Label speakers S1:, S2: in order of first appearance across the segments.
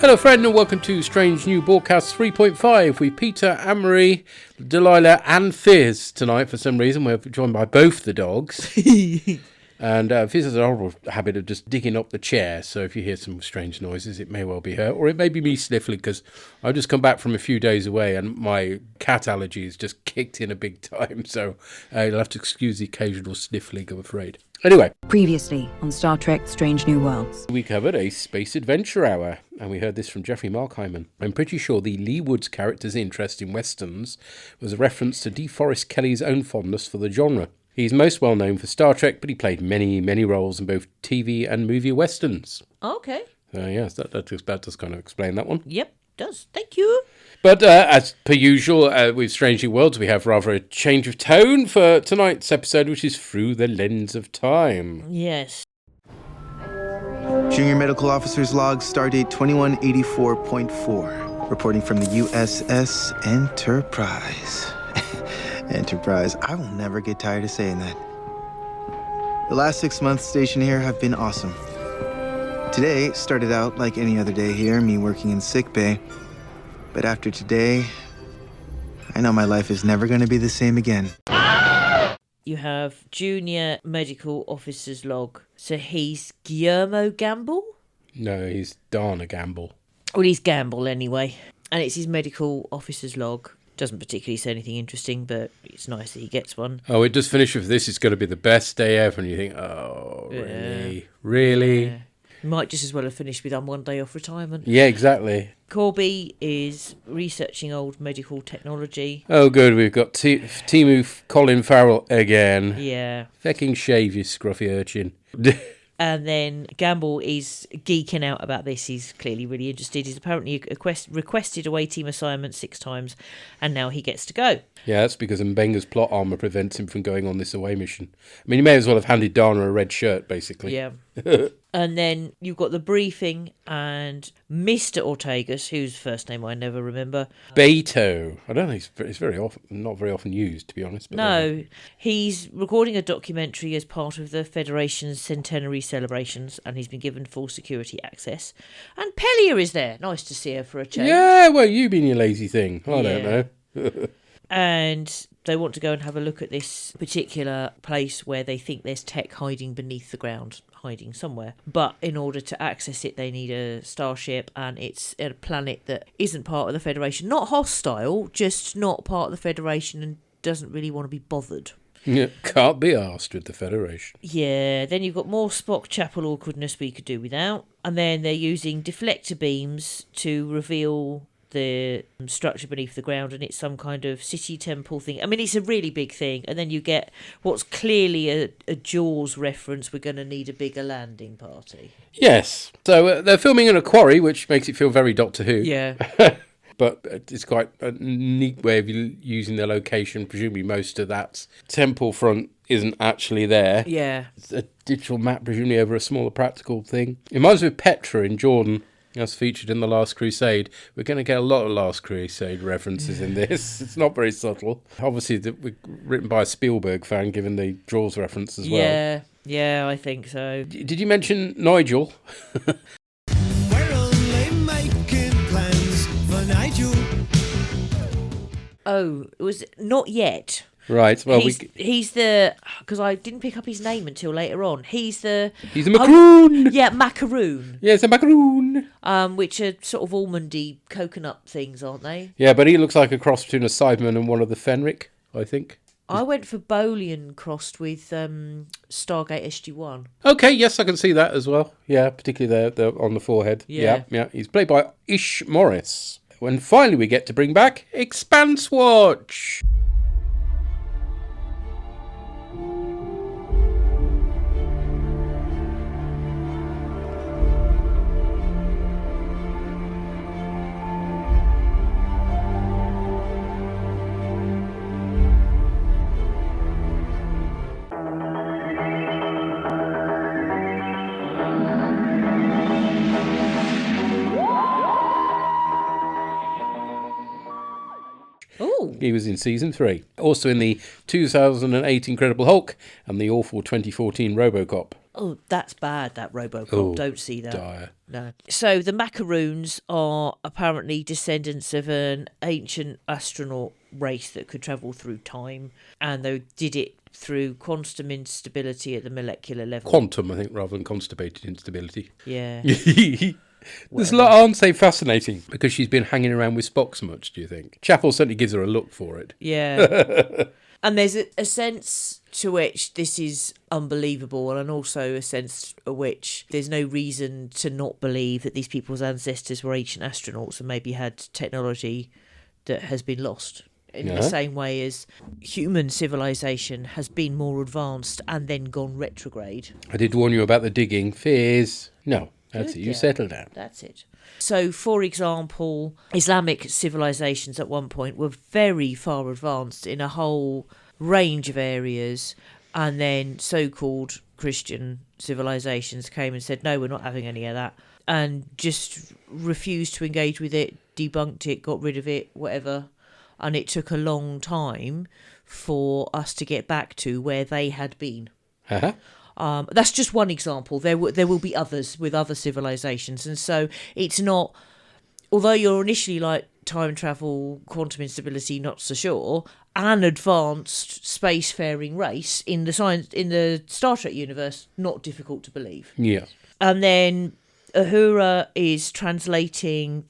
S1: Hello friend and welcome to Strange New Borgcast 3.5 with Peter, Anne-Marie, Delilah and Fizz tonight. For some reason we're joined by both the dogs. And Fizz has a horrible habit of just digging up the chair, so if you hear some strange noises it may well be her, or it may be me sniffling because I've just come back from a few days away and my cat allergy has just kicked in a big time, so you'll have to excuse the occasional sniffling, I'm afraid. Anyway.
S2: Previously on Star Trek Strange New Worlds.
S1: We covered a space adventure hour, and we heard this from Jeffrey Markheimer. I'm pretty sure the Lee Woods character's interest in westerns was a reference to DeForest Kelley's own fondness for the genre. He's most well known for Star Trek, but he played many roles in both TV and movie westerns.
S3: Okay.
S1: Yes, that does kind of explain that one.
S3: Yep, does. Thank you.
S1: But as per usual, with Strange New Worlds, we have rather a change of tone for tonight's episode, which is Through the Lens of Time.
S3: Yes.
S4: Junior Medical Officer's Log, Stardate 2184.4. Reporting from the USS Enterprise. Enterprise. I will never get tired of saying that. The last 6 months stationed here have been awesome. Today started out like any other day here, me working in sick bay. But after today, I know my life is never going to be the same again.
S3: You have Junior Medical Officer's Log. So he's Guillermo Gamble?
S1: No, he's Dana Gamble.
S3: Well, he's Gamble anyway. And it's his Medical Officer's Log. Doesn't particularly say anything interesting, but it's nice that he gets one.
S1: Oh, it does finish with this. It's going to be the best day ever. And you think, oh, really?
S3: Yeah.
S1: Really?
S3: Yeah. Might just as well have finished with I'm one day off retirement.
S1: Yeah, exactly.
S3: Corby is researching old medical technology.
S1: Oh, good. We've got Timu Colin Farrell again.
S3: Yeah.
S1: Fecking shave, you scruffy urchin.
S3: And then Gamble is geeking out about this. He's clearly really interested. He's apparently requested away team assignment 6 times, and now he gets to go.
S1: Yeah, that's because Mbenga's plot armour prevents him from going on this away mission. I mean, he may as well have handed Dana a red shirt, basically.
S3: Yeah. And then you've got the briefing, and Mr. Ortegas, whose first name I never remember.
S1: Beto. I don't think it's very often, not very often used, to be honest. But
S3: no, he's recording a documentary as part of the Federation's centenary celebrations, and he's been given full security access. And Pelia is there. Nice to see her for a change.
S1: Yeah, well, you being your lazy thing. I don't know.
S3: And they want to go and have a look at this particular place where they think there's tech hiding beneath the ground, hiding somewhere. But in order to access it, they need a starship, and it's a planet that isn't part of the Federation. Not hostile, just not part of the Federation and doesn't really want to be bothered.
S1: Yeah, can't be arsed with the Federation.
S3: Yeah, then you've got more Spock Chapel awkwardness we could do without. And then they're using deflector beams to reveal the structure beneath the ground, and it's some kind of city temple thing. I mean, it's a really big thing. And then you get what's clearly a Jaws reference. We're going to need a bigger landing party.
S1: Yes. So they're filming in a quarry, which makes it feel very Doctor Who.
S3: Yeah.
S1: But it's quite a neat way of using their location. Presumably most of that temple front isn't actually there.
S3: Yeah.
S1: It's a digital map, presumably over a smaller practical thing. It reminds me of Petra in Jordan, as featured in The Last Crusade. We're going to get a lot of Last Crusade references in this. It's not very subtle. Obviously, written by a Spielberg fan, given the Jaws reference as well.
S3: Yeah, I think so.
S1: Did you mention Nigel?
S5: We're only making plans for Nigel.
S3: Oh, it was not yet.
S1: Right. Well,
S3: he's the, because I didn't pick up his name until later on. He's a
S1: macaroon.
S3: Yeah, macaroon.
S1: Yeah, it's a macaroon.
S3: Which are sort of almondy coconut things, aren't they?
S1: Yeah, but he looks like a cross between a Cyberman and one of the Fenric, I think.
S3: I went for Bolian crossed with Stargate SG-1.
S1: Okay, yes, I can see that as well. Yeah, particularly there on the forehead.
S3: Yeah.
S1: He's played by Ish Morris. When finally we get to bring back Expanse Watch.
S3: Oh,
S1: He was in season 3. Also in the 2008 Incredible Hulk and the awful 2014 RoboCop.
S3: Oh, that's bad, that Robocop.
S1: Oh,
S3: Don't see that.
S1: dire.
S3: No. So the Macaroons are apparently descendants of an ancient astronaut race that could travel through time, and they did it through quantum instability at the molecular level.
S1: Quantum, I think, rather than constipated instability.
S3: Yeah.
S1: There's a lot, aren't they fascinating? Because she's been hanging around with Spock so much, do you think? Chapel certainly gives her a look for it.
S3: Yeah. And there's a sense to which this is unbelievable, and also a sense to which there's no reason to not believe that these people's ancestors were ancient astronauts and maybe had technology that has been lost. In the same way as human civilization has been more advanced and then gone retrograde.
S1: I did warn you about the digging. Fears. No, that's
S3: Good
S1: it. You
S3: girl.
S1: settle down.
S3: That's it. So, for example, Islamic civilizations at one point were very far advanced in a whole range of areas, and then so-called Christian civilizations came and said, no, we're not having any of that, and just refused to engage with it, debunked it, got rid of it, whatever. And it took a long time for us to get back to where they had been.
S1: Uh-huh.
S3: That's just one example. There will be others with other civilizations. And so it's not, although you're initially like time travel, quantum instability, not so sure, an advanced spacefaring race in the Star Trek universe, not difficult to believe.
S1: Yeah.
S3: And then Uhura is translating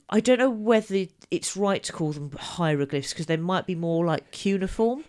S3: I don't know whether it's right to call them hieroglyphs, because they might be more like cuneiform,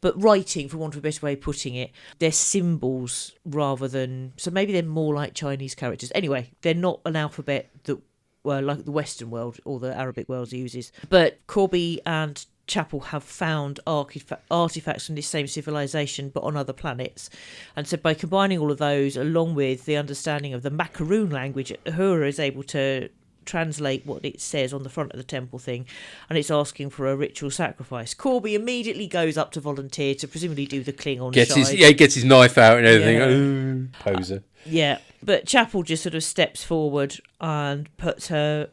S3: but writing, for want of a better way of putting it, they're symbols rather than, so maybe they're more like Chinese characters. Anyway, they're not an alphabet that like the Western world or the Arabic world uses. But Corby and Chapel have found artifacts from this same civilization but on other planets, and so by combining all of those along with the understanding of the Macaroon language, Uhura is able to translate what it says on the front of the temple thing, and it's asking for a ritual sacrifice. Corby immediately goes up to volunteer to presumably do the Klingon side.
S1: Gets his knife out and everything. Poser.
S3: Yeah, but Chapel just sort of steps forward and puts her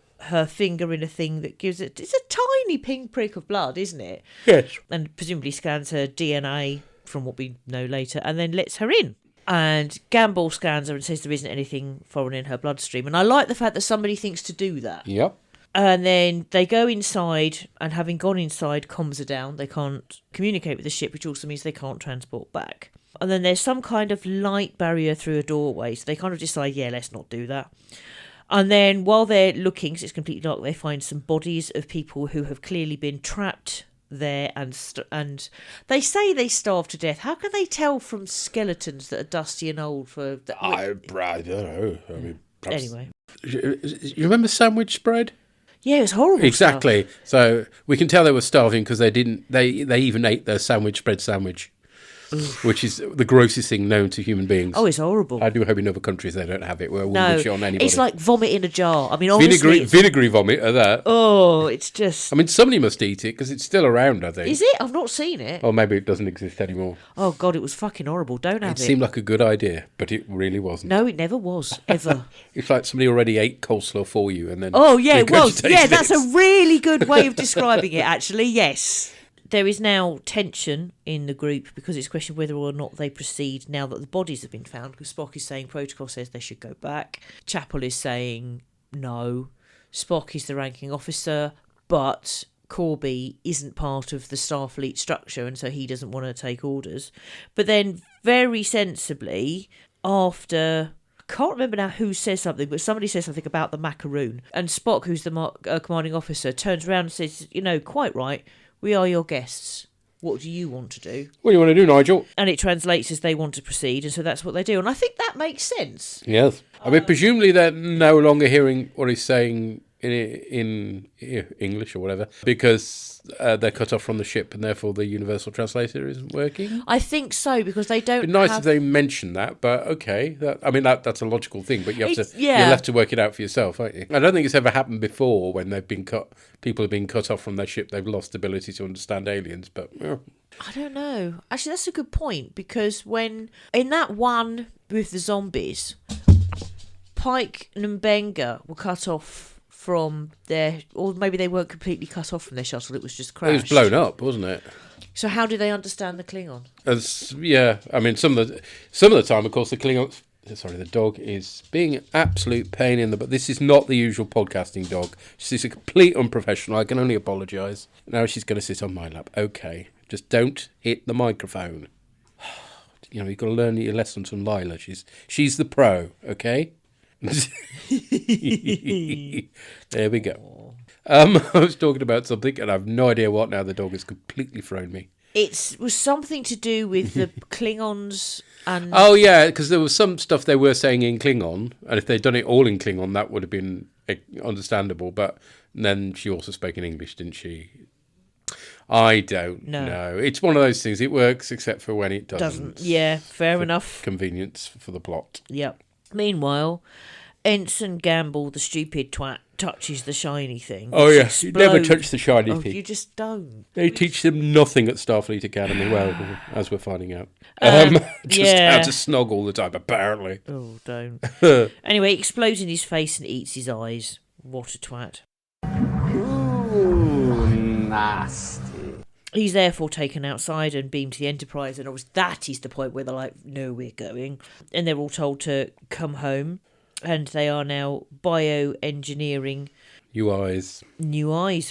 S3: finger in a thing that gives it's a tiny pinprick of blood, isn't it?
S1: Yes.
S3: And presumably scans her DNA from what we know later, and then lets her in. And Gambol scans her and says there isn't anything foreign in her bloodstream. And I like the fact that somebody thinks to do that.
S1: Yep.
S3: And then they go inside, and having gone inside, comms are down. They can't communicate with the ship, which also means they can't transport back. And then there's some kind of light barrier through a doorway, so they kind of decide, yeah, let's not do that. And then while they're looking, because it's completely dark, they find some bodies of people who have clearly been trapped there, and they say they starved to death. How can they tell from skeletons that are dusty and old?
S1: I don't know. I mean,
S3: anyway,
S1: you remember sandwich spread?
S3: yeah, it was horrible.
S1: Exactly. So we can tell they were starving because they didn't. They even ate their sandwich spread sandwich, which is the grossest thing known to human beings.
S3: Oh, it's horrible.
S1: I do hope in other countries they don't have it. Where we
S3: No,
S1: wish it on anybody.
S3: it's like vomit in a jar. I mean, honestly,
S1: vinegary vomit at that.
S3: oh, it's just.
S1: I mean, somebody must eat it because it's still around, I think.
S3: Is it? I've not seen it.
S1: Or maybe it doesn't exist anymore.
S3: Oh God, it was fucking horrible. Don't have
S1: It
S3: it.
S1: seemed like a good idea, but it really wasn't.
S3: No, it never was ever.
S1: It's like somebody already ate coleslaw for you and then...
S3: Oh yeah, it was. Yeah, that's
S1: this.
S3: a really good way of describing it. Actually, yes. There is now tension in the group because it's questioned whether or not they proceed now that the bodies have been found, because Spock is saying protocol says they should go back. Chapel is saying no. Spock is the ranking officer, but Corby isn't part of the Starfleet structure, and so he doesn't want to take orders. But then very sensibly, after... I can't remember now who says something, but somebody says something about the Macaroon. And Spock, who's the commanding officer, turns around and says, quite right, we are your guests. What do you want to do?
S1: What do you want to do, Nigel?
S3: And it translates as they want to proceed, and so that's what they do. And I think that makes sense.
S1: Yes. I mean, presumably they're no longer hearing what he's saying in English or whatever, because they're cut off from the ship and therefore the universal translator isn't working.
S3: I think so, because they don't.
S1: It'd be nice if they mentioned that, but okay. That's a logical thing, but you're left to work it out for yourself, aren't you? I don't think it's ever happened before when they've been people have been cut off from their ship. They've lost the ability to understand aliens, but
S3: I don't know. Actually, that's a good point, because when in that one with the zombies, Pike and Mbenga were cut off from their... Or maybe they weren't completely cut off from their shuttle, it was just crashed.
S1: It was blown up, wasn't it?
S3: So how do they understand the Klingon?
S1: I mean, some of the time, of course, the dog is being an absolute pain in the butt. This is not the usual podcasting dog. She's a complete unprofessional. I can only apologise. Now she's going to sit on my lap. Okay, just don't hit the microphone. You know, you've got to learn your lessons from Lila. She's the pro, okay? There we go. I was talking about something, and I have no idea what now. The dog has completely thrown me.
S3: It was something to do with the Klingons and...
S1: Oh, yeah, because there was some stuff they were saying in Klingon, and if they'd done it all in Klingon, that would have been understandable. But then she also spoke in English, didn't she? I don't know. It's one of those things. It works, except for when it doesn't.
S3: Yeah, fair enough.
S1: Convenience for the plot.
S3: Yep. Meanwhile, Ensign Gamble, the stupid twat, touches the shiny thing.
S1: Oh, yeah. You never touch the shiny thing.
S3: You just don't.
S1: They teach them nothing at Starfleet Academy, well, as we're finding out. Just how to snog all the time, apparently.
S3: Oh, don't. Anyway, he explodes in his face and eats his eyes. What a twat.
S6: Ooh, nasty.
S3: He's therefore taken outside and beamed to the Enterprise, and obviously that is the point where they're like, no, we're going. And they're all told to come home, and they are now bioengineering
S1: New eyes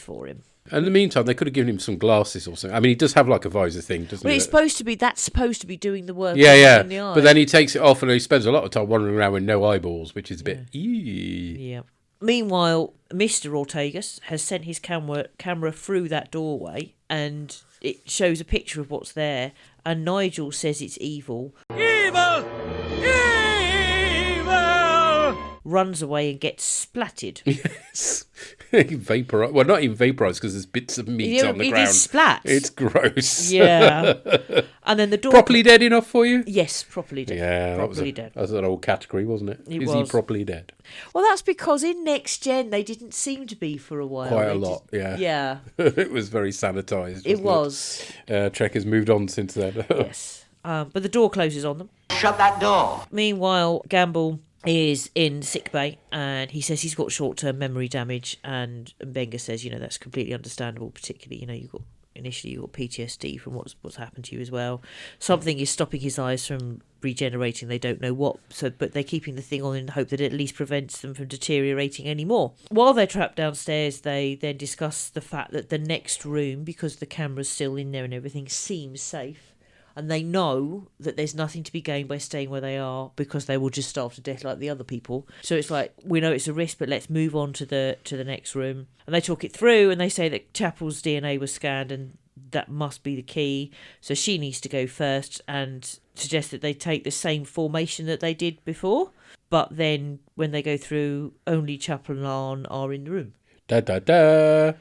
S3: for him.
S1: And in the meantime, they could have given him some glasses or something. I mean, he does have like a visor thing, doesn't he?
S3: Well, that's supposed to be doing the work.
S1: Yeah.
S3: In the eye.
S1: But then he takes it off and he spends a lot of time wandering around with no eyeballs, which is a bit...
S3: Yeah. Meanwhile, Mr. Ortegas has sent his camera through that doorway, and it shows a picture of what's there, and Nigel says it's evil.
S5: Evil! Evil!
S3: Runs away and gets splatted.
S1: Yes. Vaporized. Well, not even vaporized, because there's bits of meat on the ground.
S3: It is splat.
S1: It's gross.
S3: Yeah. And then the door...
S1: Properly dead enough for you?
S3: Yes, properly dead.
S1: Yeah,
S3: properly
S1: that was an old category, wasn't it? Is he properly dead?
S3: Well, that's because in Next Gen they didn't seem to be for a while.
S1: Quite a lot, yeah.
S3: Yeah.
S1: It was very sanitised.
S3: It was.
S1: Trek has moved on since then.
S3: Yes. But the door closes on them.
S6: Shut that door.
S3: Meanwhile, Gamble is in sickbay, and he says he's got short-term memory damage, and Benga says, that's completely understandable, particularly, you've got PTSD from what's happened to you as well. Something is stopping his eyes from regenerating, they don't know what, but they're keeping the thing on in the hope that it at least prevents them from deteriorating anymore. While they're trapped downstairs, they then discuss the fact that the next room, because the camera's still in there and everything, seems safe. And they know that there's nothing to be gained by staying where they are, because they will just starve to death like the other people. So it's like, we know it's a risk, but let's move on to the next room. And they talk it through, and they say that Chapel's DNA was scanned, and that must be the key. So she needs to go first, and suggest that they take the same formation that they did before. But then when they go through, only Chapel and Lon are in the room.
S1: Da da da.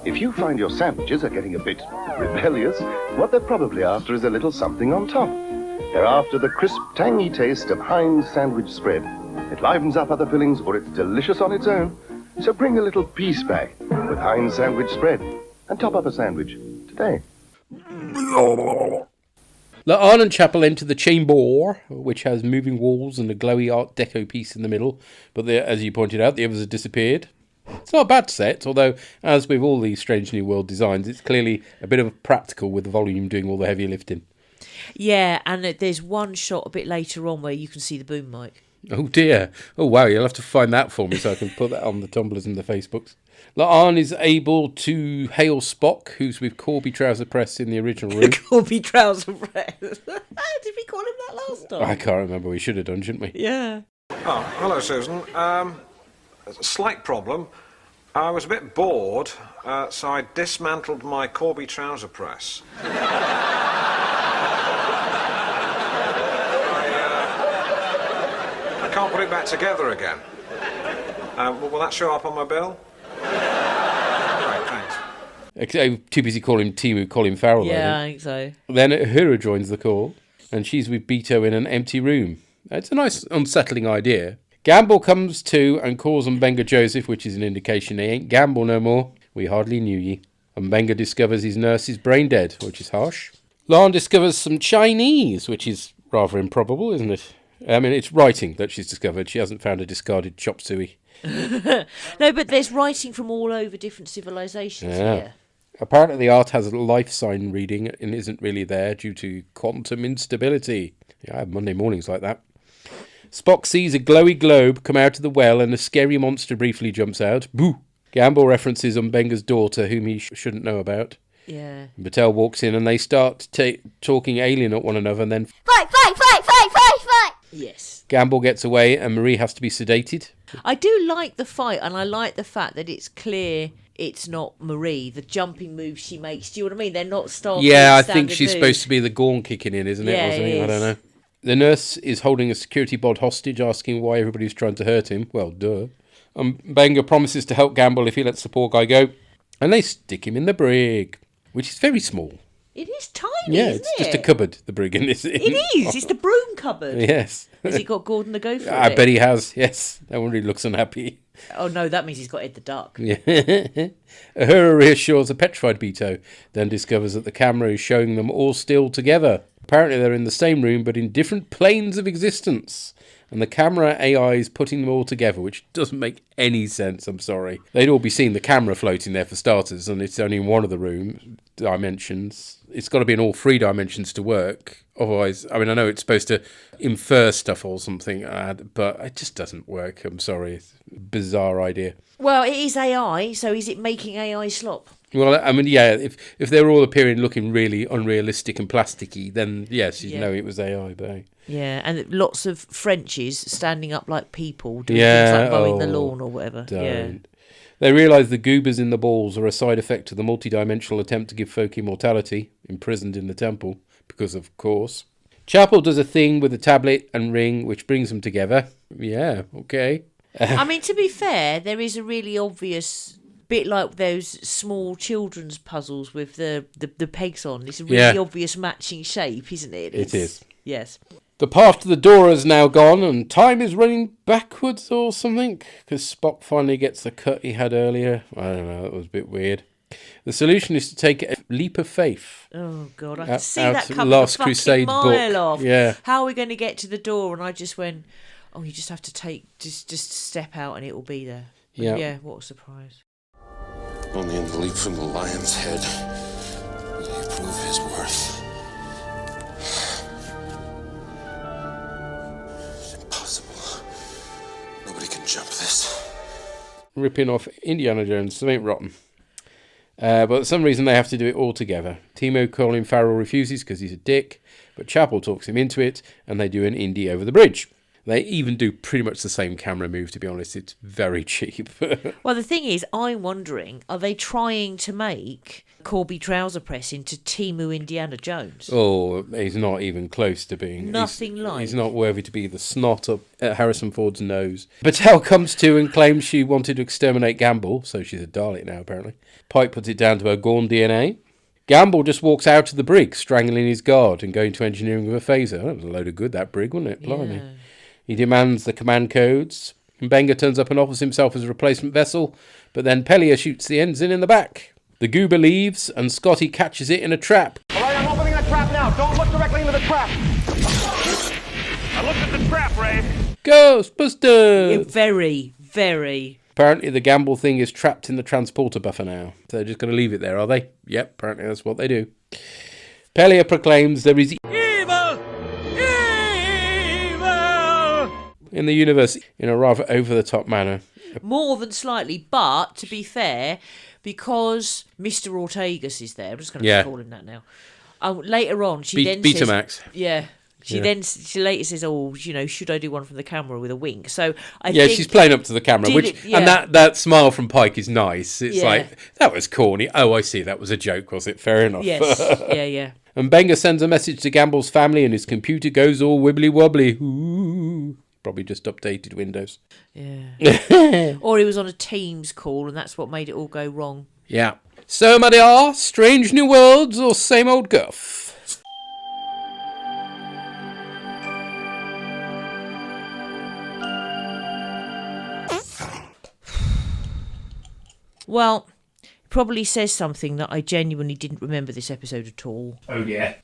S7: If you find your sandwiches are getting a bit rebellious, what they're probably after is a little something on top. They're after the crisp, tangy taste of Heinz sandwich spread. It livens up other fillings, or it's delicious on its own. So bring a little piece back with Heinz sandwich spread and top up a sandwich today.
S1: La'an and Chapel enter the chamber, which has moving walls and a glowy Art Deco piece in the middle. But as you pointed out, the others have disappeared. It's not a bad set, although, as with all these Strange New World designs, it's clearly a bit of a practical with the volume doing all the heavy lifting.
S3: Yeah, and there's one shot a bit later on where you can see the boom mic.
S1: Oh dear. Oh wow, you'll have to find that for me so I can put that on the Tumblrs and the Facebooks. La'an is able to hail Spock, who's with Corby Trouser Press in the original room.
S3: Corby Trouser Press. Did we call him that last time?
S1: I can't remember. We should have done, shouldn't we?
S3: Yeah.
S8: Oh, hello, Susan. A slight problem. I was a bit bored, so I dismantled my Corby trouser press. I can't put it back together again. Will that show up on my bill? Right, thanks.
S1: Too busy calling Timu Colin Farrell.
S3: Yeah, I think so.
S1: Then Uhura joins the call, and she's with Beto in an empty room. It's a nice, unsettling idea. Gamble comes to and calls on Benga Joseph, which is an indication he ain't Gamble no more. We hardly knew ye. And Benga discovers his nurse is brain dead, which is harsh. Lan discovers some Chinese, which is rather improbable, isn't it? I mean, it's writing that she's discovered. She hasn't found a discarded chop suey.
S3: No, but there's writing from all over different civilizations here.
S1: Apparently the art has a life sign reading and isn't really there due to quantum instability. Yeah, I have Monday mornings like that. Spock sees a glowy globe come out of the well and a scary monster briefly jumps out. Boo! Gamble references on Benga's daughter, whom he shouldn't know about.
S3: Yeah.
S1: Battelle walks in and they start talking alien at one another and then...
S9: Fight!
S3: Yes.
S1: Gamble gets away and Marie has to be sedated.
S3: I do like the fight, and I like the fact that it's clear it's not Marie. The jumping moves she makes. Do you know what I mean? They're not Starfleet
S1: Yeah, I think she's
S3: moves.
S1: supposed to be the Gorn kicking in, isn't it?
S3: Yeah,
S1: Or something?
S3: it
S1: I don't
S3: is.
S1: know. The nurse is holding a security bod hostage, asking why everybody's trying to hurt him. Well, duh. Benga promises to help Gamble if he lets the poor guy go. And they stick him in the brig, which is very small.
S3: It is tiny,
S1: Yeah,
S3: isn't
S1: it's
S3: it?
S1: just a cupboard, the brig. It is.
S3: It is. It's the broom cupboard.
S1: Yes.
S3: Has he got Gordon the Gopher?
S1: I
S3: in it?
S1: bet he has, yes. That one really looks unhappy.
S3: Oh no, that means he's got Ed the Duck.
S1: Yeah. Uhura reassures a petrified Beto, then discovers that the camera is showing them all still together. Apparently they're in the same room, but in different planes of existence. And the camera AI is putting them all together, which doesn't make any sense, I'm sorry. They'd all be seeing the camera floating there for starters, and it's only in one of the room dimensions. It's got to be in all 3 dimensions to work. Otherwise, I mean, I know it's supposed to infer stuff or something, but it just doesn't work. I'm sorry. It's a bizarre idea.
S3: Well, it is AI, so is it making AI slop?
S1: Well, I mean, yeah, if they were all appearing looking really unrealistic and plasticky, then yes, you'd know it was AI, but hey.
S3: Yeah, and lots of Frenchies standing up like people, doing
S1: Yeah,
S3: things like mowing the lawn or whatever.
S1: Don't.
S3: Yeah.
S1: They realise the goobers in the balls are a side effect of the multi-dimensional attempt to give folk immortality, imprisoned in the temple, because of course. Chapel does a thing with a tablet and ring, which brings them together. Yeah, okay.
S3: I mean, to be fair, there is a really obvious bit like those small children's puzzles with the pegs on. It's a really obvious matching shape, isn't it?
S1: It is.
S3: Yes.
S1: The path to the door is now gone and time is running backwards or something, because Spock finally gets the cut he had earlier. I don't know, that was a bit weird. The solution is to take a leap of faith.
S3: Oh, God, I can see
S1: out
S3: that
S1: of
S3: coming
S1: Last
S3: a fucking
S1: Crusade
S3: mile
S1: book.
S3: off.
S1: Yeah.
S3: How are we going to get to the door? And I just went, oh, you just have to just step out and it will be there. But
S1: Yeah.
S3: What a surprise.
S10: Only in the leap from the lion's head will he prove his worth. It's impossible. Nobody can jump this.
S1: Ripping off Indiana Jones, something rotten. But for some reason they have to do it all together. Timo Colin Farrell refuses because he's a dick, but Chapel talks him into it, and they do an Indy over the bridge. They even do pretty much the same camera move, to be honest. It's very cheap.
S3: Well, the thing is, I'm wondering, are they trying to make Corby Trouser Press into Timu Indiana Jones?
S1: Oh, he's not even close to being...
S3: Nothing like.
S1: He's not worthy to be the snot up at Harrison Ford's nose. Battelle comes to and claims she wanted to exterminate Gamble, so she's a Dalek now, apparently. Pike puts it down to her Gorn DNA. Gamble just walks out of the brig, strangling his guard and going to engineering with a phaser. That was a load of good, that brig, wasn't it? Blimey.
S3: Yeah.
S1: He demands the command codes. Benga turns up and offers himself as a replacement vessel, but then Pellier shoots the ensign in the back. The goober leaves, and Scotty catches it in a trap.
S11: All right, I'm opening the trap now. Don't look directly into the trap. I looked at the trap, Ray.
S1: Ghostbusters!
S3: Yeah, very, very.
S1: Apparently the Gamble thing is trapped in the transporter buffer now. So they're just going to leave it there, are they? Yep, apparently that's what they do. Pellier proclaims there is
S11: Evil!
S1: in the universe in a rather over-the-top manner.
S3: More than slightly, but to be fair, because Mr. Ortegas is there, I'm just going to call him that now. Later on, she then says...
S1: Betamax.
S3: Yeah. She later says, "Oh, should I do one from the camera with a wink?" So I
S1: Yeah,
S3: think
S1: she's playing up to the camera, and that smile from Pike is nice. It's like, that was corny. Oh, I see, that was a joke, was it? Fair enough.
S3: Yes, yeah.
S1: And Benga sends a message to Gamble's family, and his computer goes all wibbly wobbly. Ooh. Probably just updated Windows.
S3: Yeah. Or he was on a Teams call, and that's what made it all go wrong.
S1: Yeah. So, my dear, strange new worlds or same old guff?
S3: Well, it probably says something that I genuinely didn't remember this episode at all.
S1: Oh, yeah.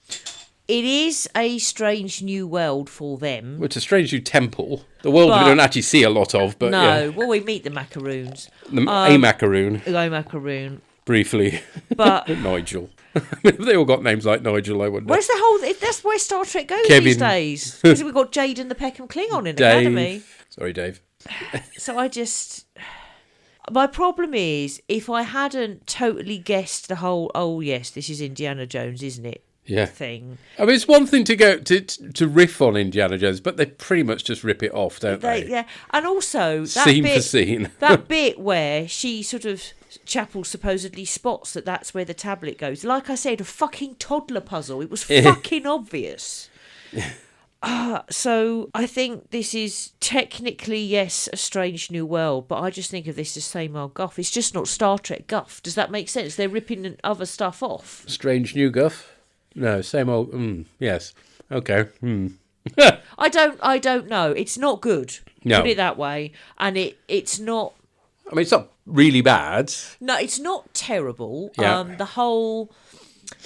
S3: It is a strange new world for them.
S1: Well, it's a strange new temple. The world we don't actually see a lot of, but
S3: no, well, we meet the macaroons.
S1: A macaroon.
S3: A macaroon.
S1: Briefly.
S3: But
S1: Nigel. If they all got names like Nigel, I wouldn't know.
S3: Where's the whole... That's where Star Trek goes
S1: Kevin.
S3: these days. Because we've got Jade and the Peckham Klingon in Academy.
S1: Sorry, Dave.
S3: So I just... My problem is, if I hadn't totally guessed the whole, oh yes, this is Indiana Jones, isn't it?
S1: Yeah.
S3: Thing.
S1: I mean, it's one thing to go to riff on Indiana Jones, but they pretty much just rip it off, don't they?
S3: Yeah, and also that
S1: Scene
S3: bit,
S1: for scene.
S3: that bit where she sort of Chapel supposedly spots that's where the tablet goes. Like I said, a fucking toddler puzzle. It was fucking obvious. So I think this is technically, yes, a strange new world, but I just think of this as same old guff. It's just not Star Trek guff. Does that make sense? They're ripping other stuff off.
S1: Strange new guff? No, same old. Yes. Okay.
S3: I don't know. It's not good.
S1: No.
S3: Put it that way. And it's not.
S1: I mean, it's not really bad.
S3: No, it's not terrible.
S1: Yeah.
S3: The whole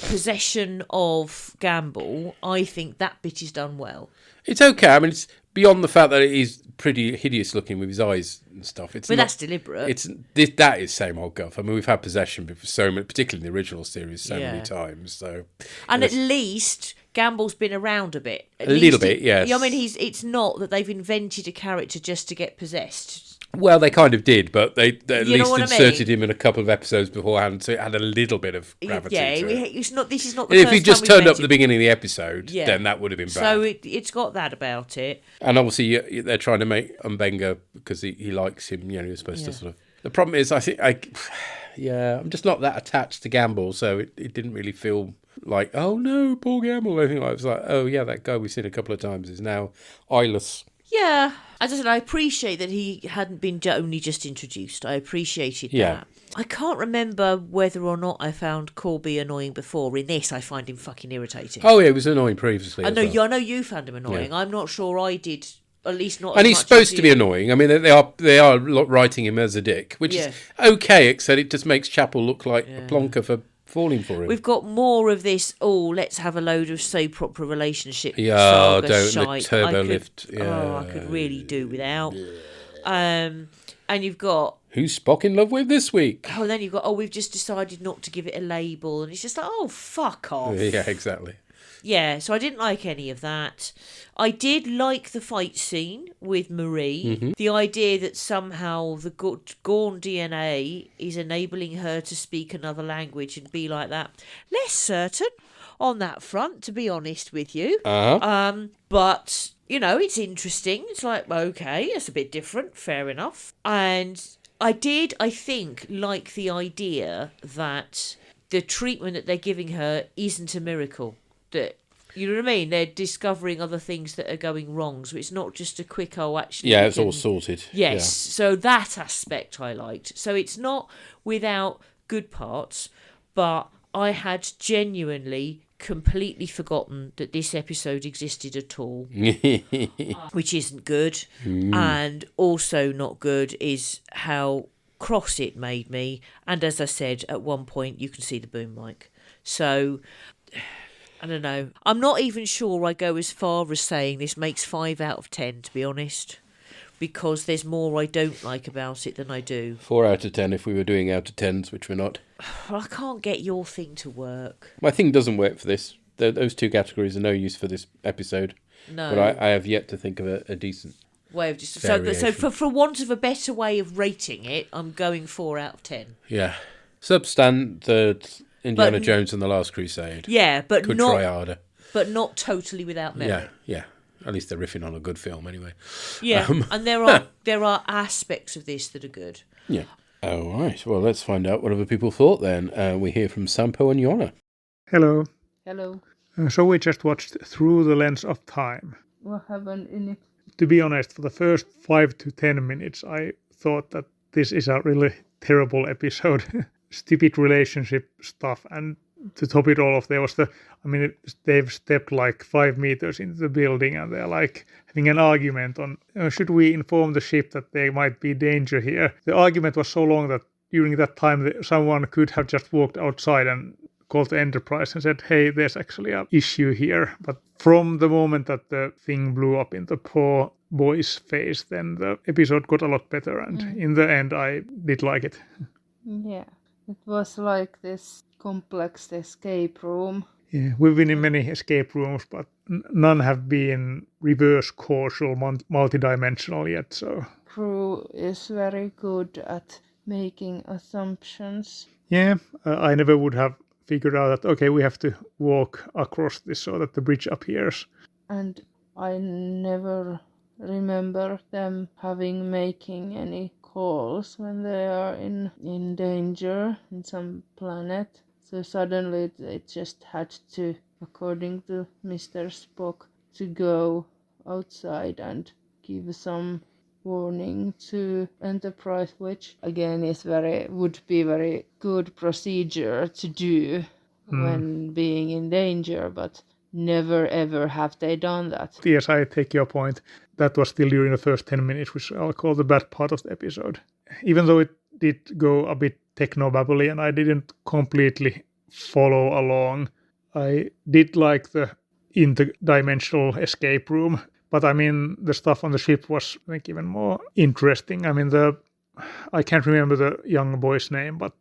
S3: possession of Gamble, I think that bit is done well.
S1: It's okay. I mean, it's beyond the fact that it is pretty hideous looking with his eyes and stuff. But
S3: that's deliberate.
S1: That is same old guff. I mean, we've had possession before, so many, particularly in the original series, many times. So,
S3: and at least Gamble's been around a bit.
S1: A little bit, yes.
S3: I mean, it's not that they've invented a character just to get possessed.
S1: Well, they kind of did, but they at
S3: You know
S1: least
S3: what I
S1: inserted
S3: mean?
S1: him in a couple of episodes beforehand, so it had a little bit of gravity to it.
S3: It's not. This is not. The
S1: And if
S3: first
S1: he just
S3: time we've
S1: turned
S3: met
S1: up at the
S3: him.
S1: beginning of the episode, then that would have been bad.
S3: So it's got that about it.
S1: And obviously, they're trying to make Mbenga because he likes him. You know, you're supposed to sort of. The problem is, I'm just not that attached to Gamble, so it didn't really feel like, oh no, Paul Gamble. I think I was like, oh yeah, that guy we've seen a couple of times is now eyeless.
S3: Yeah, as I said, I appreciate that he hadn't been only just introduced. I appreciated that. I can't remember whether or not I found Corby annoying before. In this, I find him fucking irritating.
S1: Oh yeah, it was annoying previously.
S3: I know you found him annoying. I'm not sure I did. At least not.
S1: And
S3: as
S1: he's
S3: much
S1: supposed
S3: as
S1: to be
S3: you.
S1: annoying. I mean, they are writing him as a dick, which is okay, except it just makes Chapel look like a plonker for falling for him.
S3: We've got more of this. Oh, let's have a load of soap opera relationship.
S1: Yeah,
S3: saga
S1: don't
S3: shite.
S1: the turbo lift.
S3: I could really do without. And you've got.
S1: Who's Spock in love with this week?
S3: Oh, and then you've got. We've just decided not to give it a label, and it's just like, oh, fuck off.
S1: Yeah, exactly.
S3: Yeah, so I didn't like any of that. I did like the fight scene with Marie.
S1: Mm-hmm.
S3: The idea that somehow the Gorn DNA is enabling her to speak another language and be like that. Less certain on that front, to be honest with you. But, you know, it's interesting. It's like, okay, it's a bit different. Fair enough. And I think, like the idea that the treatment that they're giving her isn't a miracle. That, you know what I mean? They're discovering other things that are going wrong. So it's not just a quick, actually.
S1: Yeah, it's all sorted.
S3: Yes.
S1: Yeah.
S3: So that aspect I liked. So it's not without good parts, but I had genuinely completely forgotten that this episode existed at all, which isn't good. And also not good is how cross it made me. And as I said, at one point, you can see the boom mic. So I don't know. I'm not even sure I go as far as saying this makes 5 out of 10, to be honest, because there's more I don't like about it than I do.
S1: 4 out of 10 if we were doing out of 10s, which we're not.
S3: Well, I can't get your thing to work.
S1: My thing doesn't work for this. Those two categories are no use for this episode.
S3: No.
S1: But I have yet to think of a decent
S3: way of just
S1: variation.
S3: so for want of a better way of rating it, I'm going 4 out of 10.
S1: Yeah. Substandard Indiana Jones and the Last Crusade.
S3: Yeah, but
S1: could
S3: not
S1: try harder.
S3: But not totally without merit.
S1: Yeah. At least they're riffing on a good film anyway.
S3: Yeah, and there are aspects of this that are good.
S1: Yeah. All right. Well, let's find out what other people thought then. We hear from Sampo and Yona.
S9: Hello.
S12: Hello.
S9: So we just watched Through the Lens of Time.
S12: What happened in it?
S9: To be honest, for the first 5 to 10 minutes, I thought that this is a really terrible episode. Stupid relationship stuff. And to top it all off, they've stepped like 5 meters into the building and they're like having an argument on, should we inform the ship that there might be danger here? The argument was so long that during that time someone could have just walked outside and called the Enterprise and said, hey, there's actually an issue here. But from the moment that the thing blew up in the poor boy's face, then the episode got a lot better. And in the end, I did like it.
S12: Yeah, it was like this complex escape room.
S9: Yeah, we've been in many escape rooms, but none have been reverse causal, multidimensional yet. So
S12: Crew is very good at making assumptions.
S9: yeah, I never would have figured out that, okay, we have to walk across this so that the bridge appears.
S12: And I never remember them making any calls when they are in danger in some planet. So suddenly they just had to, according to Mr. Spock, to go outside and give some warning to Enterprise, which again would be very good procedure to do when being in danger, but never ever have they done that.
S9: Yes, I take your point. That was still during the first 10 minutes, which I'll call the bad part of the episode. Even though it did go a bit techno-babbly and I didn't completely follow along, I did like the interdimensional escape room. But I mean, the stuff on the ship was, I think, even more interesting. I mean, I can't remember the young boy's name, but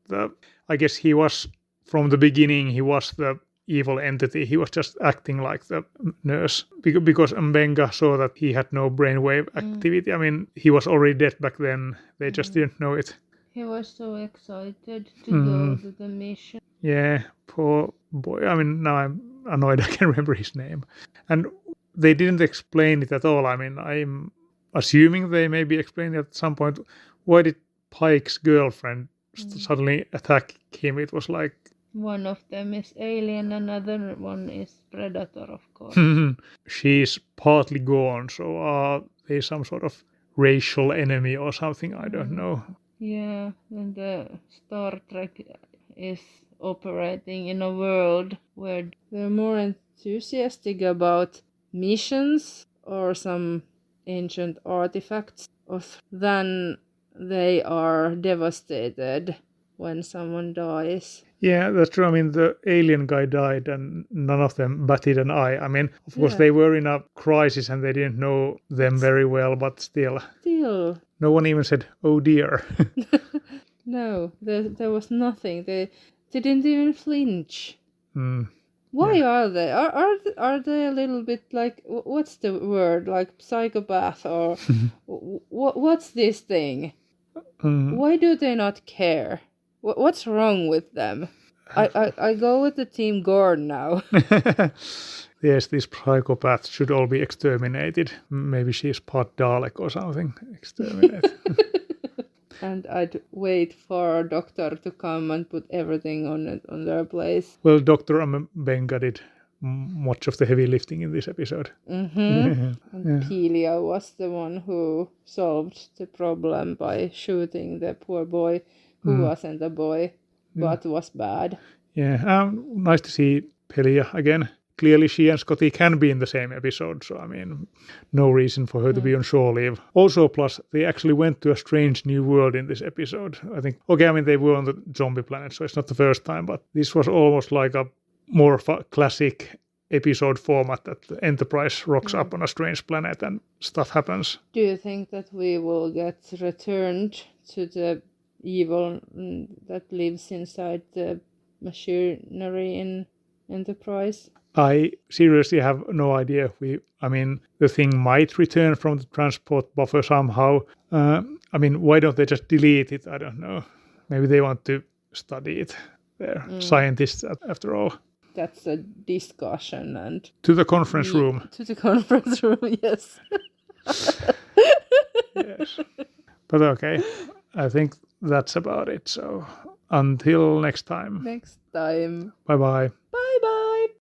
S9: I guess he was, from the beginning, he was the evil entity. He was just acting like the nurse. Because Mbenga saw that he had no brainwave activity. I mean, he was already dead back then. They just didn't know it.
S12: He was so excited to go to the mission.
S9: Yeah, poor boy. I mean, now I'm annoyed I can't remember his name. And they didn't explain it at all. I mean, I'm assuming they maybe explained it at some point. Why did Pike's girlfriend suddenly attack him? It was like...
S12: One of them is alien, another one is predator, of course.
S9: She's partly gone, so are they some sort of racial enemy or something? I don't know.
S12: Yeah, and the Star Trek is operating in a world where they're more enthusiastic about missions or some ancient artifacts than they are devastated when someone dies.
S9: Yeah, that's true. I mean, the alien guy died and none of them batted an eye. I mean, of course, they were in a crisis and they didn't know them very well, but still. No one even said, oh dear.
S12: No, there was nothing. They didn't even flinch. Why are they? Are they a little bit like, what's the word, like psychopath or what's this thing? Why do they not care? What's wrong with them? I go with the Team Gorn now.
S9: Yes, these psychopaths should all be exterminated. Maybe she's part Dalek or something. Exterminate.
S12: And I'd wait for a doctor to come and put everything on their place.
S9: Well, Dr. Mbenga did much of the heavy lifting in this episode.
S12: And Pelia was the one who solved the problem by shooting the poor boy who wasn't a boy, but was bad.
S9: Yeah, nice to see Pelia again. Clearly she and Scotty can be in the same episode, so I mean, no reason for her to be on shore leave. Also, plus, they actually went to a strange new world in this episode. I think, they were on the zombie planet, so it's not the first time, but this was almost like a more of a classic episode format that the Enterprise rocks up on a strange planet and stuff happens.
S12: Do you think that we will get returned to the evil that lives inside the machinery in Enterprise?
S9: I seriously have no idea. The thing might return from the transport buffer somehow. Why don't they just delete it? I don't know. Maybe they want to study it. They're scientists after all.
S12: That's a discussion and...
S9: To the conference room.
S12: To the conference room, yes.
S9: Yes. But okay, I think that's about it. So until next time. Bye-bye.
S12: Bye-bye.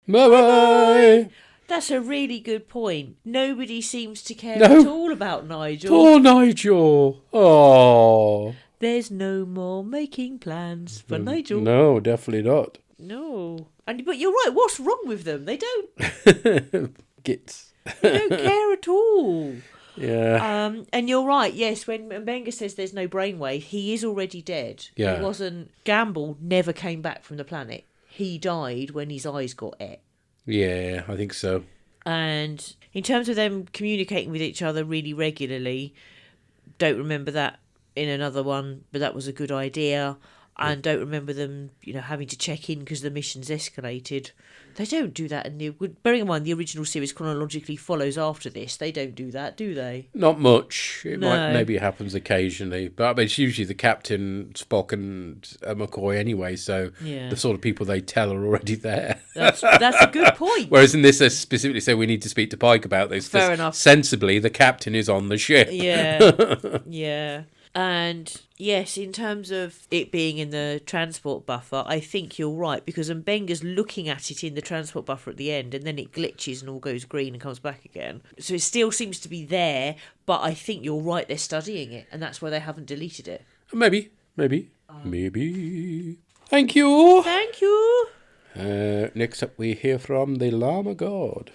S1: Bye-bye.
S3: That's a really good point. Nobody seems to care at all about Nigel.
S1: Poor Nigel. Oh.
S3: There's no more making plans for Nigel.
S1: No, definitely not.
S3: No. But you're right, what's wrong with them? They don't...
S1: Gits.
S3: They don't care at all.
S1: Yeah.
S3: And you're right, yes, when Mbenga says there's no brainwave, he is already dead.
S1: Yeah.
S3: He wasn't... Gamble never came back from the planet. He died when his eyes got et.
S1: Yeah, I think so.
S3: And in terms of them communicating with each other really regularly, don't remember that in another one, but that was a good idea. And don't remember them, having to check in because the mission's escalated. They don't do that. Bearing in mind, the original series chronologically follows after this. They don't do that, do they?
S1: Not much. It
S3: No.
S1: maybe happens occasionally, but I mean, it's usually the captain, Spock, and McCoy anyway. So
S3: Yeah.
S1: the sort of people they tell are already there.
S3: That's a good point.
S1: Whereas in this, they specifically say we need to speak to Pike about this.
S3: Fair enough.
S1: Sensibly, the captain is on the ship.
S3: Yeah, yeah. And yes, in terms of it being in the transport buffer, I think you're right, because Mbenga's looking at it in the transport buffer at the end, and then it glitches and all goes green and comes back again. So it still seems to be there, but I think you're right, they're studying it, and that's why they haven't deleted it.
S1: Maybe. Thank you.
S3: Thank you.
S1: Next up, we hear from the Llama God.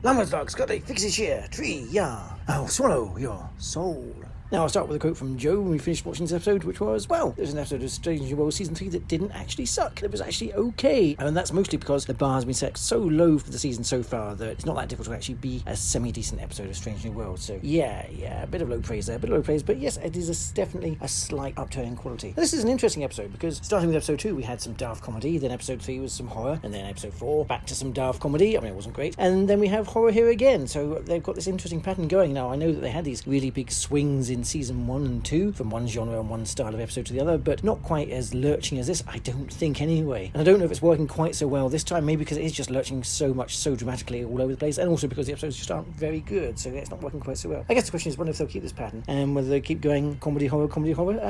S13: Llama's dog's got a fixie shear, tree, yeah. I'll swallow your soul. Now, I'll start with a quote from Joe when we finished watching this episode, which was, well, there's an episode of Strange New Worlds Season 3 that didn't actually suck. It was actually okay. And that's mostly because the bar has been set so low for the season so far that it's not that difficult to actually be a semi-decent episode of Strange New Worlds. So, yeah, a bit of low praise there, but yes, it is definitely a slight upturn in quality. Now, this is an interesting episode because starting with episode 2, we had some daft comedy, then episode 3 was some horror, and then episode 4, back to some daft comedy. I mean, it wasn't great. And then we have horror here again, so they've got this interesting pattern going. Now, I know that they had these really big swings in season 1 and 2 from one genre and one style of episode to the other, but not quite as lurching as this, I don't think, anyway. And I don't know if it's working quite so well this time, maybe because it is just lurching so much, so dramatically all over the place, and also because the episodes just aren't very good, so it's not working quite so well. I guess the question is, whether they'll keep this pattern, and whether they keep going comedy, horror.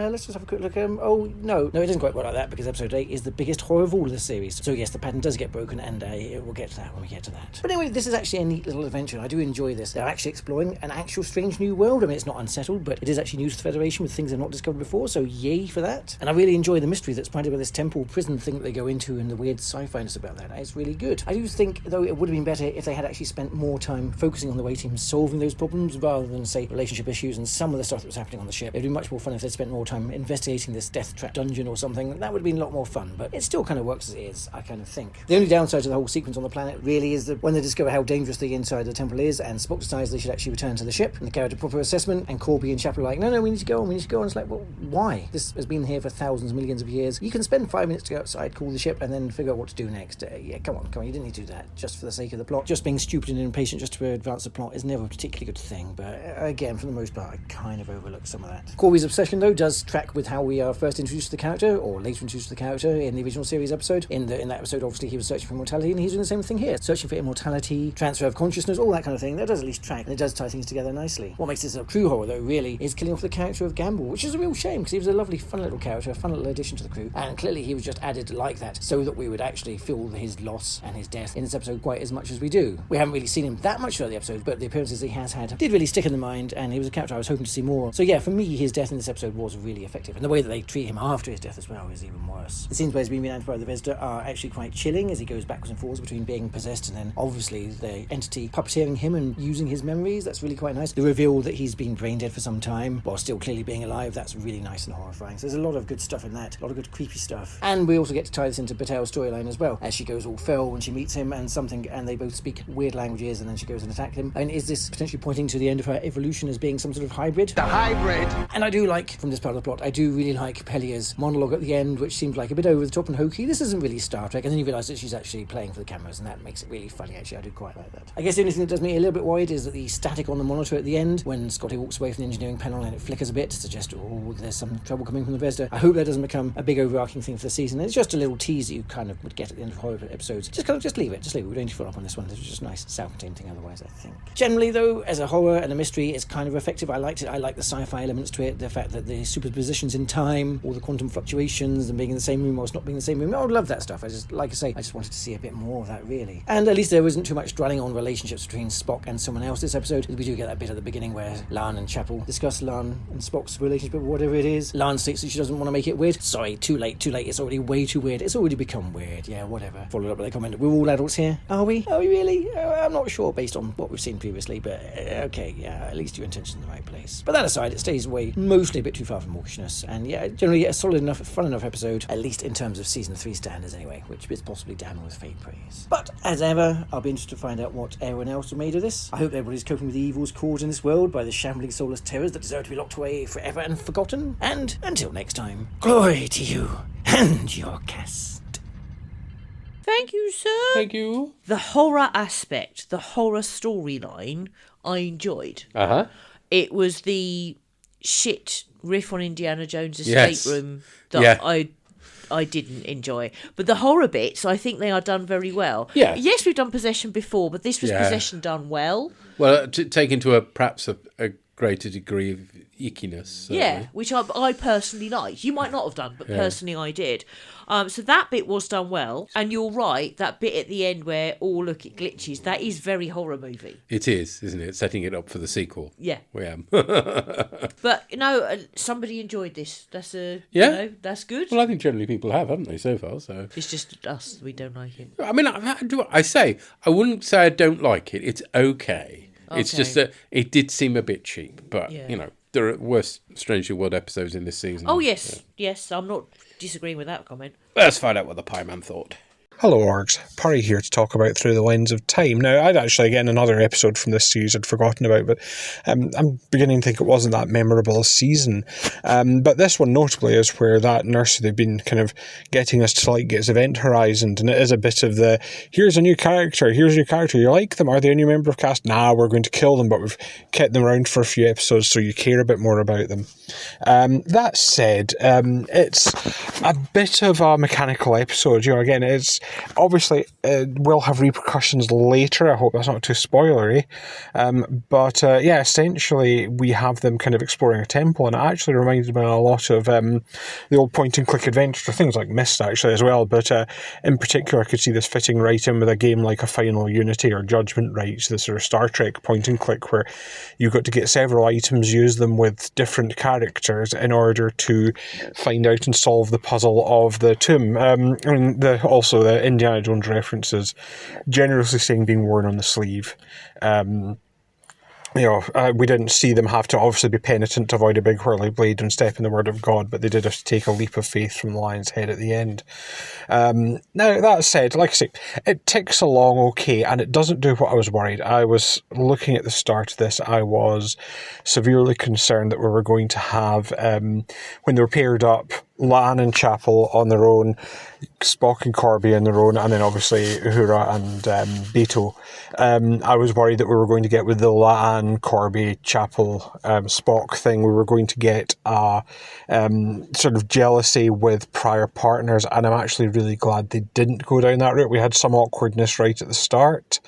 S13: Let's just have a quick look. No, it doesn't quite work like that, because episode 8 is the biggest horror of all of the series. So yes, the pattern does get broken, and we'll get to that when we get to that. But anyway, this is actually a neat little adventure. I do enjoy this. They're actually exploring an actual strange new world. I mean, it's not unsettled, but it is actually new to the Federation with things they've not discovered before, so yay for that. And I really enjoy the mystery that's provided by this temple prison thing that they go into, and the weird sci-fi-ness about that. It's really good. I do think, though, it would have been better if they had actually spent more time focusing on the way team solving those problems, rather than, say, relationship issues and some of the stuff that was happening on the ship. It would be much more fun if they'd spent more time investigating this death trap dungeon or something. That would have been a lot more fun, but it still kind of works as it is, I kind of think. The only downside to the whole sequence on the planet really is that when they discover how dangerous the inside of the temple is, and Spock decides they should actually return to the ship and carry out a proper assessment, and Corby and Chapel are like, no, we need to go on, and it's like, well, why? This has been here for thousands, millions of years. You can spend 5 minutes to go outside, cool the ship, and then figure out what to do next. Yeah, come on, you didn't need to do that just for the sake of the plot. Just being stupid and impatient just to advance the plot is never a particularly good thing, but again, for the most part, I kind of overlook some of that. Corby's obsession, though, does track with how we are first introduced to the character, or later introduced to the character in the original series episode. In that episode, obviously, he was searching for immortality, and he's doing the same thing here. Searching for immortality, transfer of consciousness, all that kind of thing. That does at least track, and it does tie things together nicely. What makes this a true horror, though, really, is killing off the character of Gamble, which is a real shame, because he was a lovely, fun little character, a fun little addition to the crew, and clearly he was just added like that, so that we would actually feel his loss and his death in this episode quite as much as we do. We haven't really seen him that much throughout the episode, but the appearances he has had did really stick in the mind, and he was a character I was hoping to see more. So yeah, for me, his death in this episode was really effective, and the way that they treat him after his death as well is even worse. The scenes where he's being reanimated by the visitor are actually quite chilling, as he goes backwards and forwards between being possessed and then obviously the entity puppeteering him and using his memories. That's really quite nice. The reveal that he's been brain dead for some time while still clearly being alive, that's really nice and horrifying. So there's a lot of good stuff in that, a lot of good creepy stuff. And we also get to tie this into Patel's storyline as well, as she goes all feral when she meets him and they both speak weird languages, and then she goes and attacks him. And is this potentially pointing to the end of her evolution as being some sort of hybrid? The hybrid! And I do like, from this part of the plot, I do really like Pellia's monologue at the end, which seemed like a bit over the top and hokey. This isn't really Star Trek, and then you realise that she's actually playing for the cameras, and that makes it really funny, actually. I do quite like that. I guess the only thing that does me a little bit worried is that the static on the monitor at the end, when Scotty walks away from the engineering panel and it flickers a bit to suggest, there's some trouble coming from the Vesda. I hope that doesn't become a big overarching thing for the season. It's just a little tease that you kind of would get at the end of horror episodes. Just leave it. We don't need to follow up on this one. This was just a nice self-contained thing otherwise, I think. Generally, though, as a horror and a mystery, it's kind of effective. I liked it. I like the sci-fi elements to it, the fact that the superpositions in time, all the quantum fluctuations, and being in the same room whilst not being in the same room. I would love that stuff. I just wanted to see a bit more of that, really. And at least there wasn't too much dwelling on relationships between Spock and someone else this episode. We do get that bit at the beginning where Lan and Chapel discuss discuss Lan and Spock's relationship or whatever it is. Lan states that she doesn't want to make it weird. Sorry, too late. It's already way too weird. It's already become weird. Yeah, whatever. Followed up with a comment, we're all adults here. Are we? Are we really? I'm not sure based on what we've seen previously, but okay, yeah, at least your intention's in the right place. But that aside, it stays away mostly a bit too far from mawkishness, and yeah, generally a solid enough, fun enough episode, at least in terms of season 3 standards anyway, which is possibly damning with faint praise. But as ever, I'll be interested to find out what everyone else made of this. I hope everybody's coping with the evils caused in this world by the shambling soulless terrors that deserve to be locked away forever and forgotten. And until next time, glory to you and your cast.
S3: Thank you, sir.
S1: Thank you.
S3: The horror aspect, the horror storyline, I enjoyed.
S1: Uh-huh.
S3: It was the shit riff on Indiana Jones' escape room that I didn't enjoy. But the horror bits, I think they are done very well.
S1: Yeah.
S3: Yes, we've done Possession before, but this was Possession done well.
S1: Well, taken to perhaps a greater degree of ickiness. Certainly.
S3: Yeah, which I personally liked. You might not have done, but personally I did. So that bit was done well. And you're right, that bit at the end where, oh, look, it glitches, that is very horror movie.
S1: It is, isn't it? Setting it up for the sequel.
S3: Yeah.
S1: We am.
S3: But, somebody enjoyed this. That's that's good.
S1: Well, I think generally people have, haven't they, so far? So
S3: it's just us, we don't like it.
S1: I mean, I wouldn't say I don't like it. It's okay. It's just that it did seem a bit cheap. But, there are worse Strange New World episodes in this season.
S3: Oh, yes. Yes, I'm not disagreeing with that comment.
S1: Let's find out what the Pie Man thought.
S14: Hello Orgs, Purry here to talk about Through the Lens of Time. Now, I'd actually, again, another episode from this series I'd forgotten about, but I'm beginning to think it wasn't that memorable a season. But this one, notably, is where that nursery they've been kind of getting us to like gets Event Horizon, and it is a bit of the, here's a new character, you like them, are they a new member of cast? Nah, we're going to kill them, but we've kept them around for a few episodes so you care a bit more about them. That said, it's a bit of a mechanical episode. Again, it's obviously will have repercussions later. I hope that's not too spoilery. But essentially we have them kind of exploring a temple, and it actually reminded me a lot of the old point-and-click adventure, things like Myst actually as well, but in particular I could see this fitting right in with a game like a Final Unity or Judgment Rights, the sort of Star Trek point-and-click where you got to get several items, use them with different characters in order to find out and solve the puzzle of the tomb. Also the Indiana Jones references, generously saying being worn on the sleeve. We didn't see them have to obviously be penitent to avoid a big whirly blade and step in the word of God, but they did have to take a leap of faith from the lion's head at the end. Now, that said, like I say, it ticks along okay, and it doesn't do what I was worried. I was looking at the start of this, I was severely concerned that we were going to have, when they were paired up, Lan and Chapel on their own, Spock and Corby on their own, and then obviously Uhura and Beto. I was worried that we were going to get with the Lan, Corby, Chapel, Spock thing, we were going to get a sort of jealousy with prior partners, and I'm actually really glad they didn't go down that route. We had some awkwardness right at the start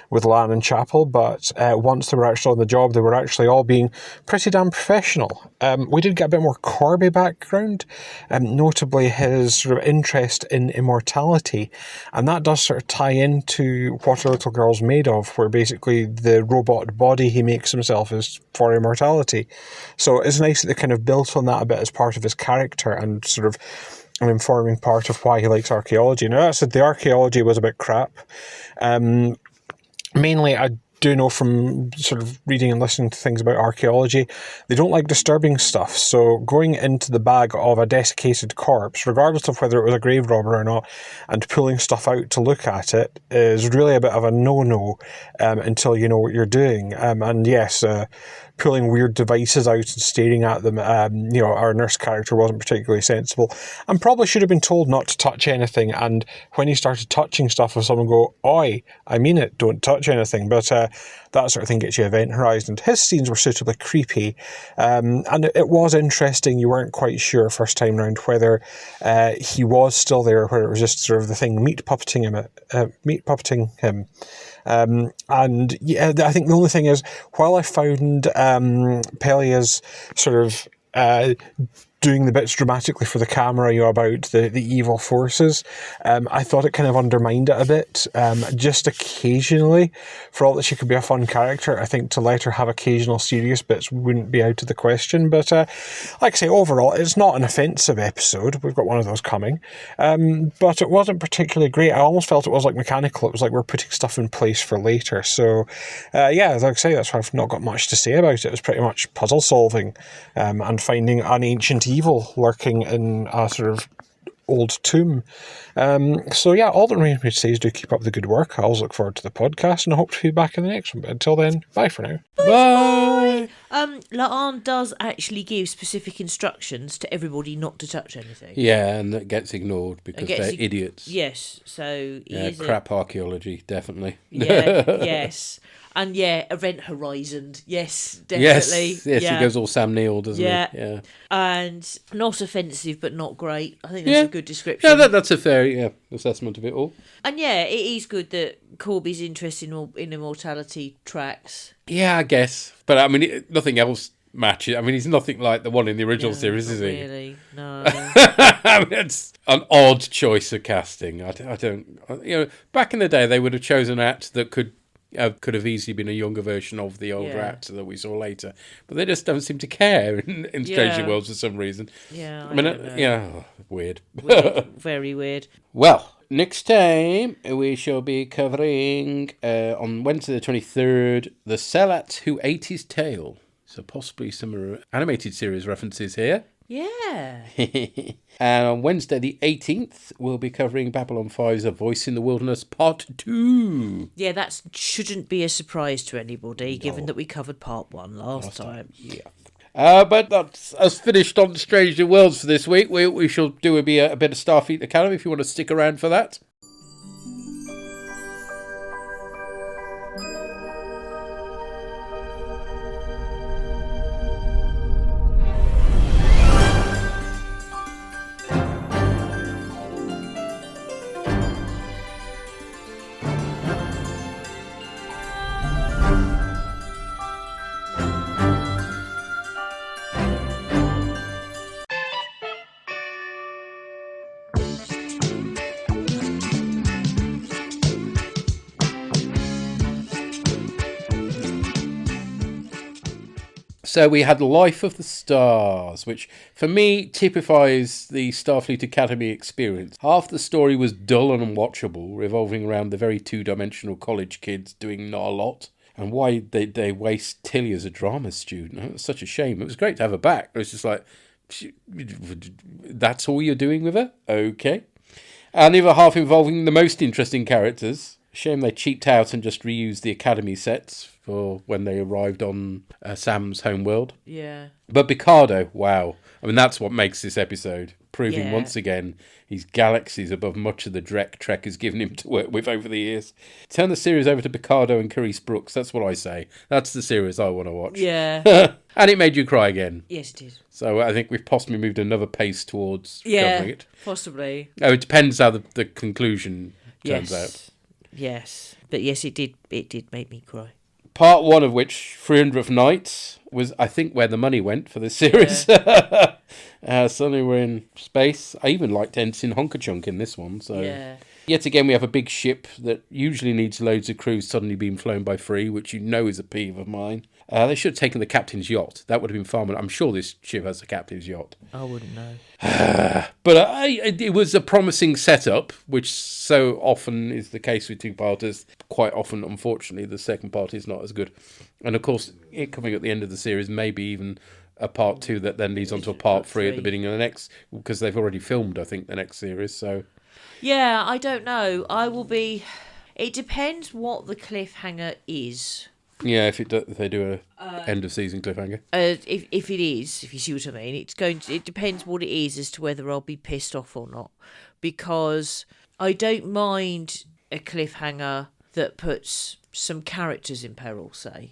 S14: with Lan and Chapel, but once they were actually on the job, they were actually all being pretty damn professional. We did get a bit more Corby background, notably his sort of interest in immortality, and that does sort of tie into What Are Little Girls Made Of, where basically the robot body he makes himself is for immortality. So it's nice that they kind of built on that a bit as part of his character and sort of an informing part of why he likes archaeology. Now, that said, the archaeology was a bit crap. Mainly, I do know from sort of reading and listening to things about archaeology, they don't like disturbing stuff. So going into the bag of a desiccated corpse, regardless of whether it was a grave robber or not, and pulling stuff out to look at it is really a bit of a no-no until you know what you're doing. And yes, pulling weird devices out and staring at them, our nurse character wasn't particularly sensible and probably should have been told not to touch anything. And when he started touching stuff, if someone go, "Oi, I mean it, don't touch anything." But that sort of thing gets you Event Horizon. His scenes were suitably creepy, and it was interesting. You weren't quite sure first time round whether he was still there or whether it was just sort of the thing meat puppeting him. And yeah, I think the only thing is, while I found Pelia's sort of doing the bits dramatically for the camera, about the evil forces. I thought it kind of undermined it a bit. Just occasionally, for all that she could be a fun character, I think to let her have occasional serious bits wouldn't be out of the question. But like I say, overall, it's not an offensive episode. We've got one of those coming. But it wasn't particularly great. I almost felt it was like mechanical. It was like we're putting stuff in place for later. So, like I say, that's why I've not got much to say about it. It was pretty much puzzle solving and finding an ancient evil lurking in a sort of old tomb. So yeah, all that remains me to say is do keep up the good work. I always look forward to the podcast and I hope to be back in the next one. But until then, bye for now.
S1: Bye.
S3: Laan does actually give specific instructions to everybody not to touch anything.
S1: Yeah, and that gets ignored because they're idiots.
S3: Yes, so
S1: crap archaeology, definitely.
S3: Yeah, yes. And Event Horizon, yes, definitely.
S1: Yes, he goes all Sam Neill, doesn't he? Yeah.
S3: And not offensive, but not great. I think that's a good description.
S1: Yeah, that's a fair assessment of it all.
S3: And it is good that Corby's interest in immortality tracks.
S1: Yeah, I guess. But I mean, nothing else matches. I mean, he's nothing like the one in the original series, is he?
S3: Really, no.
S1: I mean, it's an odd choice of casting. I don't. Back in the day, they would have chosen an actor that could have easily been a younger version of the older actor that we saw later, but they just don't seem to care in Strange New Worlds for some reason.
S3: Yeah,
S1: weird.
S3: Very weird.
S1: Well, next time we shall be covering on Wednesday the 23rd, the Sehlat Who Ate His Tail. So possibly some animated series references here.
S3: Yeah.
S1: And on Wednesday the 18th, we'll be covering Babylon 5's A Voice in the Wilderness Part 2.
S3: Yeah, that shouldn't be a surprise to anybody, given that we covered Part 1 last time.
S1: Yeah. But that's us finished on Strange New Worlds for this week. We shall do a bit of Starfleet Academy if you want to stick around for that. So we had Life of the Stars, which for me typifies the Starfleet Academy experience. Half the story was dull and unwatchable, revolving around the very two-dimensional college kids doing not a lot. And why they waste Tilly as a drama student. It was such a shame. It was great to have her back. It was just like, that's all you're doing with her? Okay. And the other half involving the most interesting characters. Shame they cheaped out and just reused the Academy sets for when they arrived on Sam's homeworld.
S3: Yeah.
S1: But Picardo, wow. I mean, that's what makes this episode. Proving once again he's galaxies above much of the Trek has given him to work with over the years. Turn the series over to Picardo and Carice Brooks. That's what I say. That's the series I want to watch.
S3: Yeah.
S1: And it made you cry again.
S3: Yes, it did.
S1: So I think we've possibly moved another pace towards covering it.
S3: Possibly.
S1: Oh, it depends how the conclusion turns out.
S3: Yes. But yes, it did make me cry.
S1: Part 1 of which, 300th Night, was, I think, where the money went for this series. Yeah. Suddenly we're in space. I even liked Ensign Honkerchunk in this one. So yet again, we have a big ship that usually needs loads of crews suddenly being flown by three, which you know is a peeve of mine. They should have taken the captain's yacht. That would have been far more. I'm sure this ship has a captain's yacht.
S3: I wouldn't know.
S1: But it was a promising setup, which so often is the case with two-parters. Quite often, unfortunately, the second part is not as good. And of course, it coming at the end of the series, maybe even a part 2 that then leads on to a part 3 at the beginning of the next, because they've already filmed, I think, the next series. So
S3: yeah, I don't know. It depends what the cliffhanger is.
S1: Yeah, if they do a end of season cliffhanger.
S3: If it is, if you see what I mean, it depends what it is as to whether I'll be pissed off or not, because I don't mind a cliffhanger that puts some characters in peril, say,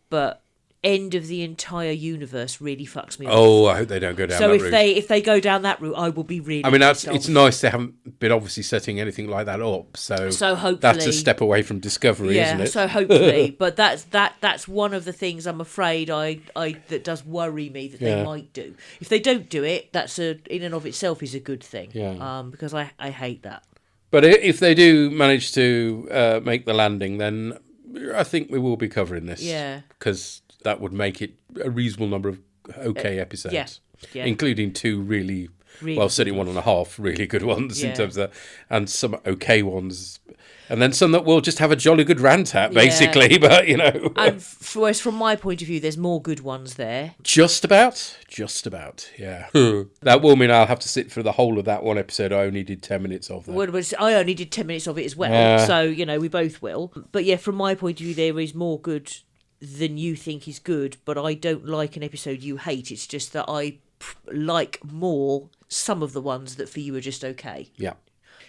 S3: but end of the entire universe really fucks me off.
S1: Oh, I hope they don't go down that route.
S3: So if they go down that route, I will be really.
S1: I mean,
S3: pissed
S1: it's
S3: off.
S1: nice they haven't been obviously setting anything like that up. So
S3: hopefully
S1: that's a step away from Discovery, isn't it?
S3: So hopefully, but that's one of the things I'm afraid that does worry me that they might do. If they don't do it, that's in and of itself is a good thing.
S1: Yeah.
S3: Because I hate that.
S1: But if they do manage to make the landing, then I think we will be covering this.
S3: Yeah.
S1: Because that would make it a reasonable number of episodes.
S3: Yeah.
S1: Including 2 really
S3: Really
S1: certainly 1.5 really good ones in
S3: Yeah.
S1: terms of that, and some okay ones. And then some that we'll just have a jolly good rant at, basically. But,
S3: And whereas from my point of view, there's more good ones there.
S1: Just about, yeah. That will mean I'll have to sit through the whole of that one episode. I only did 10 minutes of that.
S3: Well, I only did 10 minutes of it as well.
S1: Yeah.
S3: So, we both will. But yeah, from my point of view, there is more good than you think is good. But I don't like an episode you hate. It's just that I like more some of the ones that for you are just okay.
S1: Yeah.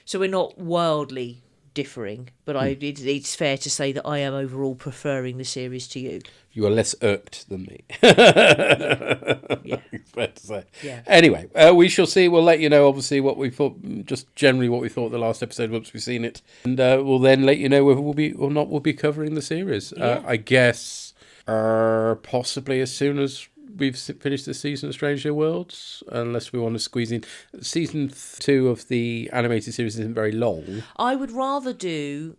S3: So we're not wildly differing, but it's fair to say that I am overall preferring the series to you.
S1: You are less irked than me.
S3: Yeah.
S1: Fair to say.
S3: Yeah.
S1: Anyway, we shall see. We'll let you know, obviously, what we thought, just generally what we thought of the last episode once we've seen it. And we'll then let you know whether we'll be or not we'll be covering the series. I guess possibly as soon as we've finished the season of Strange New Worlds, unless we want to squeeze in. Season 2 of the animated series isn't very long.
S3: I would rather give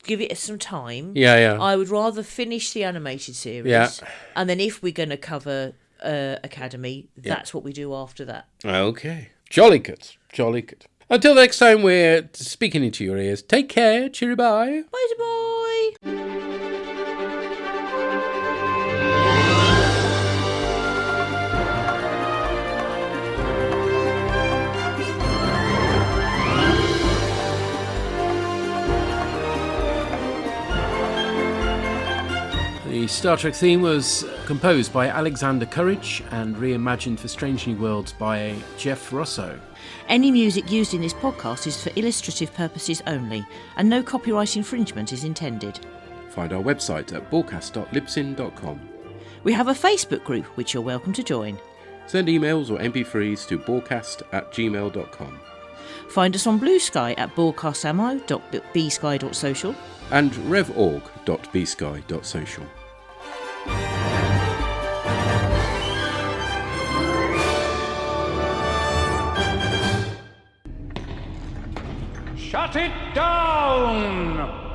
S3: it some time.
S1: Yeah.
S3: I would rather finish the animated series.
S1: Yeah.
S3: And then if we're going to cover Academy, that's what we do after that.
S1: Okay. Jolly good. Until next time, we're speaking into your ears. Take care. Cheery bye.
S3: Bye.
S1: The Star Trek theme was composed by Alexander Courage and reimagined for Strange New Worlds by Jeff Russo.
S3: Any music used in this podcast is for illustrative purposes only, and no copyright infringement is intended.
S1: Find our website at borgcast.libsyn.com.
S3: We have a Facebook group, which you're welcome to join.
S1: Send emails or MP3s to borgcast@gmail.com.
S3: Find us on Blue Sky at broadcastammo.bsky.social
S1: and revorg.bsky.social.
S11: Shut it down!